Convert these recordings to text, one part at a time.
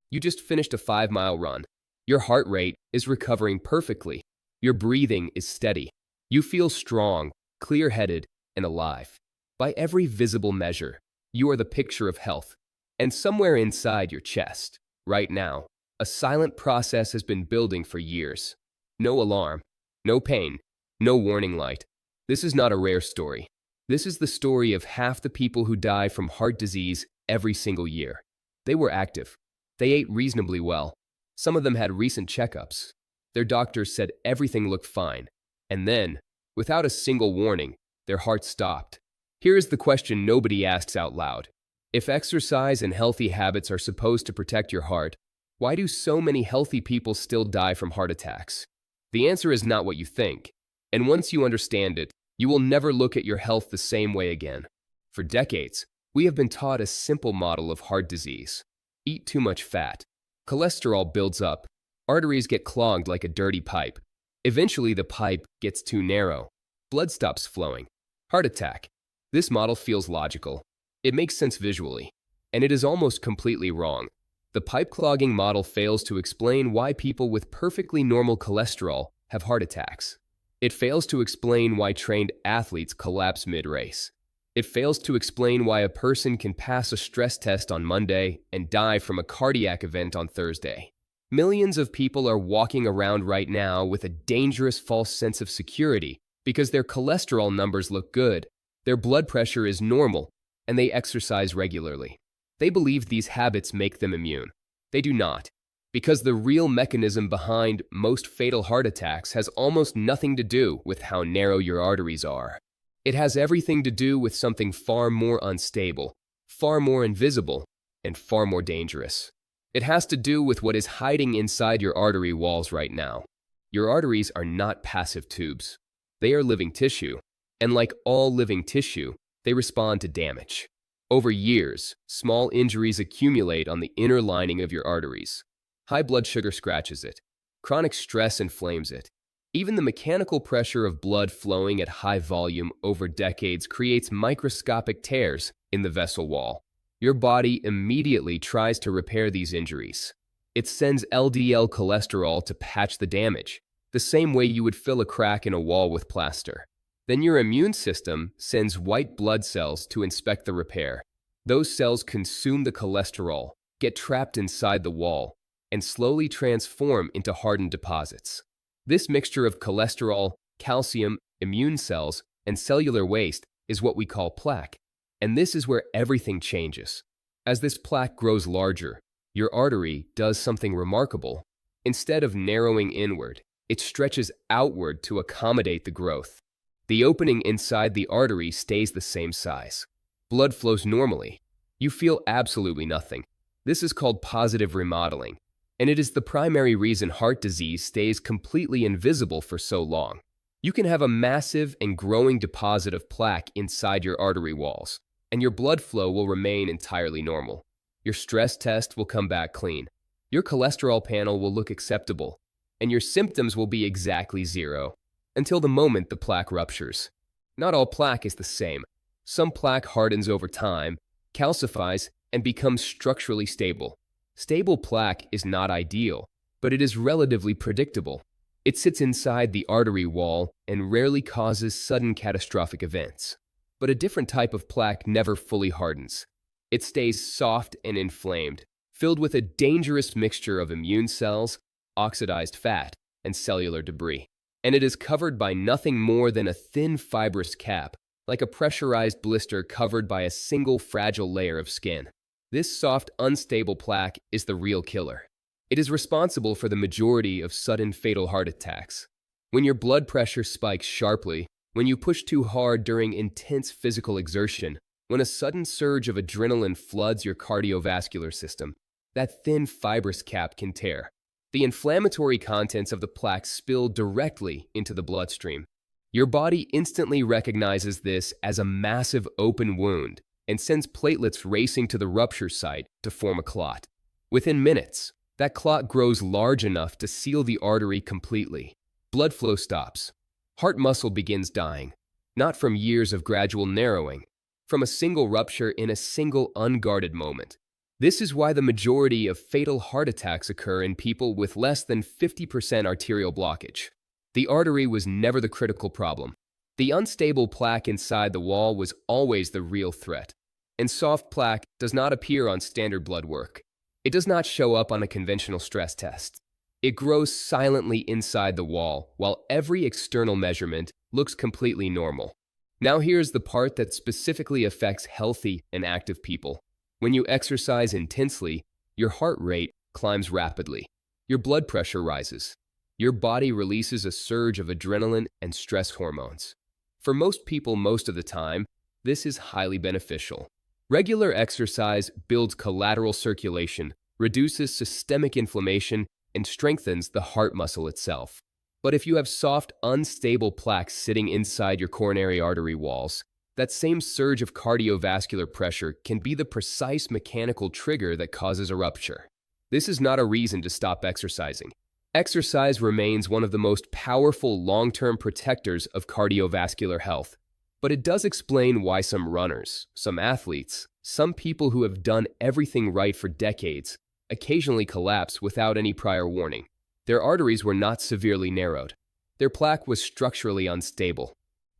You just finished a 5-mile run. Your heart rate is recovering perfectly. Your breathing is steady. You feel strong, clear-headed, and alive. By every visible measure, you are the picture of health. And somewhere inside your chest, right now, a silent process has been building for years. No alarm, no pain, no warning light. This is not a rare story. This is the story of half the people who die from heart disease every single year. They were active. They ate reasonably well. Some of them had recent checkups. Their doctors said everything looked fine. And then, without a single warning, their heart stopped. Here is the question nobody asks out loud. If exercise and healthy habits are supposed to protect your heart, why do so many healthy people still die from heart attacks? The answer is not what you think. And once you understand it, you will never look at your health the same way again. For decades, we have been taught a simple model of heart disease. Eat too much fat. Cholesterol builds up. Arteries get clogged like a dirty pipe. Eventually, the pipe gets too narrow. Blood stops flowing. Heart attack. This model feels logical. It makes sense visually. And it is almost completely wrong. The pipe clogging model fails to explain why people with perfectly normal cholesterol have heart attacks. It fails to explain why trained athletes collapse mid-race. It fails to explain why a person can pass a stress test on Monday and die from a cardiac event on Thursday. Millions of people are walking around right now with a dangerous false sense of security because their cholesterol numbers look good, their blood pressure is normal, and they exercise regularly. They believe these habits make them immune. They do not, because the real mechanism behind most fatal heart attacks has almost nothing to do with how narrow your arteries are. It has everything to do with something far more unstable, far more invisible, and far more dangerous. It has to do with what is hiding inside your artery walls right now. Your arteries are not passive tubes. They are living tissue, and like all living tissue, they respond to damage. Over years, small injuries accumulate on the inner lining of your arteries. High blood sugar scratches it. Chronic stress inflames it. Even the mechanical pressure of blood flowing at high volume over decades creates microscopic tears in the vessel wall. Your body immediately tries to repair these injuries. It sends LDL cholesterol to patch the damage, the same way you would fill a crack in a wall with plaster. Then your immune system sends white blood cells to inspect the repair. Those cells consume the cholesterol, get trapped inside the wall, and slowly transform into hardened deposits. This mixture of cholesterol, calcium, immune cells, and cellular waste is what we call plaque. And this is where everything changes. As this plaque grows larger, your artery does something remarkable. Instead of narrowing inward, it stretches outward to accommodate the growth. The opening inside the artery stays the same size. Blood flows normally. You feel absolutely nothing. This is called positive remodeling, and it is the primary reason heart disease stays completely invisible for so long. You can have a massive and growing deposit of plaque inside your artery walls, and your blood flow will remain entirely normal. Your stress test will come back clean. Your cholesterol panel will look acceptable, and your symptoms will be exactly zero, until the moment the plaque ruptures. Not all plaque is the same. Some plaque hardens over time, calcifies, and becomes structurally stable. Stable plaque is not ideal, but it is relatively predictable. It sits inside the artery wall and rarely causes sudden catastrophic events. But a different type of plaque never fully hardens. It stays soft and inflamed, filled with a dangerous mixture of immune cells, oxidized fat, and cellular debris. And it is covered by nothing more than a thin fibrous cap, like a pressurized blister covered by a single fragile layer of skin. This soft, unstable plaque is the real killer. It is responsible for the majority of sudden fatal heart attacks. When your blood pressure spikes sharply, when you push too hard during intense physical exertion, when a sudden surge of adrenaline floods your cardiovascular system, that thin fibrous cap can tear. The inflammatory contents of the plaque spill directly into the bloodstream. Your body instantly recognizes this as a massive open wound and sends platelets racing to the rupture site to form a clot. Within minutes, that clot grows large enough to seal the artery completely. Blood flow stops. Heart muscle begins dying, not from years of gradual narrowing, from a single rupture in a single unguarded moment. This is why the majority of fatal heart attacks occur in people with less than 50% arterial blockage. The artery was never the critical problem. The unstable plaque inside the wall was always the real threat. And soft plaque does not appear on standard blood work. It does not show up on a conventional stress test. It grows silently inside the wall, while every external measurement looks completely normal. Now here's the part that specifically affects healthy and active people. When you exercise intensely, your heart rate climbs rapidly. Your blood pressure rises. Your body releases a surge of adrenaline and stress hormones. For most people most of the time, this is highly beneficial. Regular exercise builds collateral circulation, reduces systemic inflammation, and strengthens the heart muscle itself. But if you have soft, unstable plaques sitting inside your coronary artery walls, that same surge of cardiovascular pressure can be the precise mechanical trigger that causes a rupture. This is not a reason to stop exercising. Exercise remains one of the most powerful long-term protectors of cardiovascular health. But it does explain why some runners, some athletes, some people who have done everything right for decades occasionally collapse without any prior warning. Their arteries were not severely narrowed. Their plaque was structurally unstable.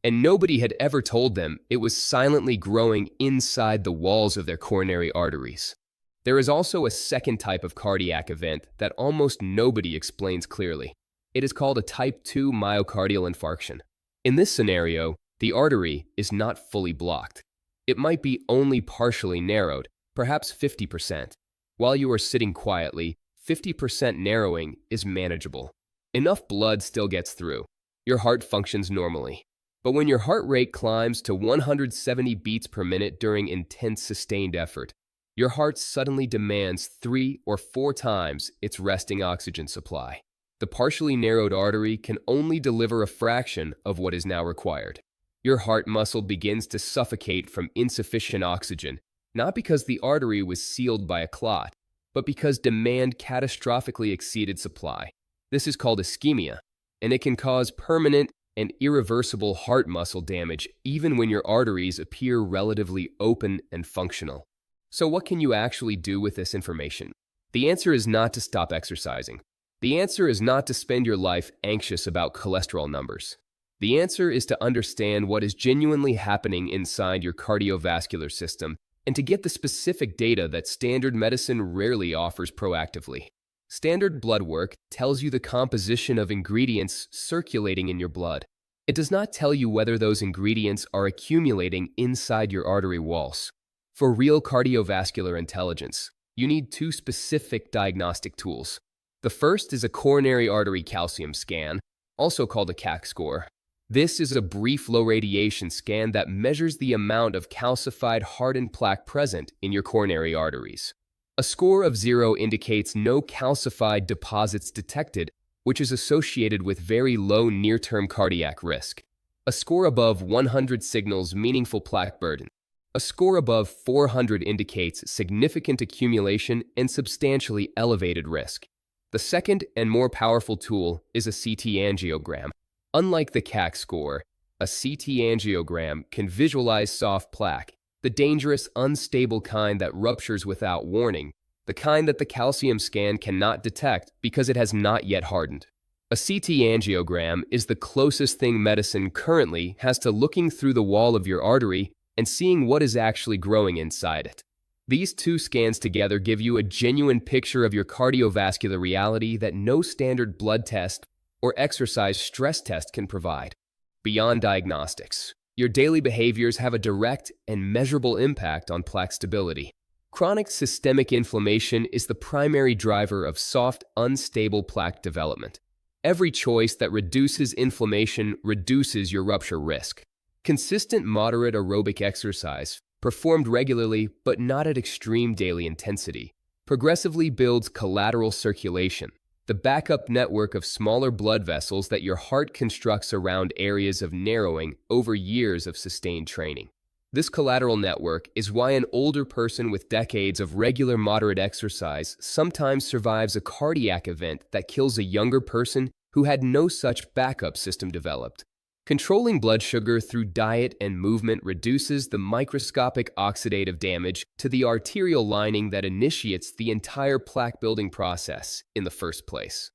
And nobody had ever told them it was silently growing inside the walls of their coronary arteries. There is also a second type of cardiac event that almost nobody explains clearly. It is called a type 2 myocardial infarction. In this scenario, the artery is not fully blocked. It might be only partially narrowed, perhaps 50%. While you are sitting quietly, 50% narrowing is manageable. Enough blood still gets through. Your heart functions normally. But when your heart rate climbs to 170 beats per minute during intense sustained effort, your heart suddenly demands 3 or 4 times its resting oxygen supply. The partially narrowed artery can only deliver a fraction of what is now required. Your heart muscle begins to suffocate from insufficient oxygen, not because the artery was sealed by a clot, but because demand catastrophically exceeded supply. This is called ischemia, and it can cause permanent and irreversible heart muscle damage even when your arteries appear relatively open and functional. So what can you actually do with this information? The answer is not to stop exercising. The answer is not to spend your life anxious about cholesterol numbers. The answer is to understand what is genuinely happening inside your cardiovascular system and to get the specific data that standard medicine rarely offers proactively. Standard blood work tells you the composition of ingredients circulating in your blood. It does not tell you whether those ingredients are accumulating inside your artery walls. For real cardiovascular intelligence, you need 2 specific diagnostic tools. The first is a coronary artery calcium scan, also called a CAC score. This is a brief low-radiation scan that measures the amount of calcified hardened plaque present in your coronary arteries. A score of 0 indicates no calcified deposits detected, which is associated with very low near-term cardiac risk. A score above 100 signals meaningful plaque burden. A score above 400 indicates significant accumulation and substantially elevated risk. The second and more powerful tool is a CT angiogram. Unlike the CAC score, a CT angiogram can visualize soft plaque, the dangerous, unstable kind that ruptures without warning, the kind that the calcium scan cannot detect because it has not yet hardened. A CT angiogram is the closest thing medicine currently has to looking through the wall of your artery and seeing what is actually growing inside it. These 2 scans together give you a genuine picture of your cardiovascular reality that no standard blood test or exercise stress test can provide. Beyond diagnostics, your daily behaviors have a direct and measurable impact on plaque stability. Chronic systemic inflammation is the primary driver of soft, unstable plaque development. Every choice that reduces inflammation reduces your rupture risk. Consistent moderate aerobic exercise, performed regularly but not at extreme daily intensity, progressively builds collateral circulation, the backup network of smaller blood vessels that your heart constructs around areas of narrowing over years of sustained training. This collateral network is why an older person with decades of regular moderate exercise sometimes survives a cardiac event that kills a younger person who had no such backup system developed. Controlling blood sugar through diet and movement reduces the microscopic oxidative damage to the arterial lining that initiates the entire plaque-building process in the first place.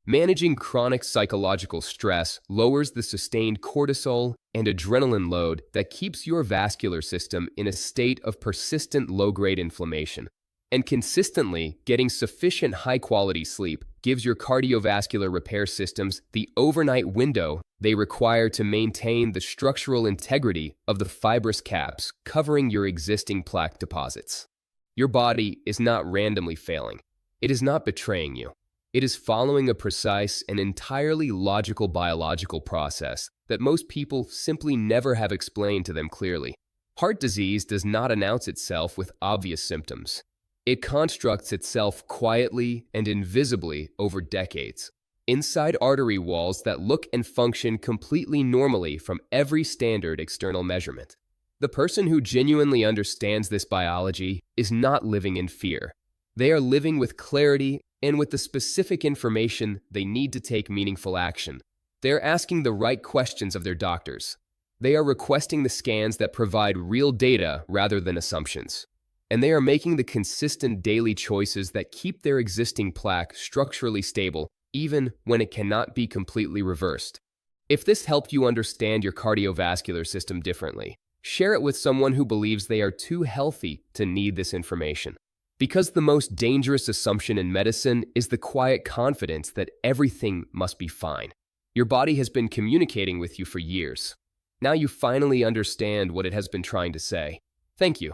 Managing chronic psychological stress lowers the sustained cortisol and adrenaline load that keeps your vascular system in a state of persistent low-grade inflammation. And consistently getting sufficient high-quality sleep gives your cardiovascular repair systems the overnight window they require to maintain the structural integrity of the fibrous caps covering your existing plaque deposits. Your body is not randomly failing. It is not betraying you. It is following a precise and entirely logical biological process that most people simply never have explained to them clearly. Heart disease does not announce itself with obvious symptoms. It constructs itself quietly and invisibly over decades, inside artery walls that look and function completely normally from every standard external measurement. The person who genuinely understands this biology is not living in fear. They are living with clarity and with the specific information they need to take meaningful action. They are asking the right questions of their doctors. They are requesting the scans that provide real data rather than assumptions. And they are making the consistent daily choices that keep their existing plaque structurally stable, even when it cannot be completely reversed. If this helped you understand your cardiovascular system differently, share it with someone who believes they are too healthy to need this information. Because the most dangerous assumption in medicine is the quiet confidence that everything must be fine. Your body has been communicating with you for years. Now you finally understand what it has been trying to say. Thank you.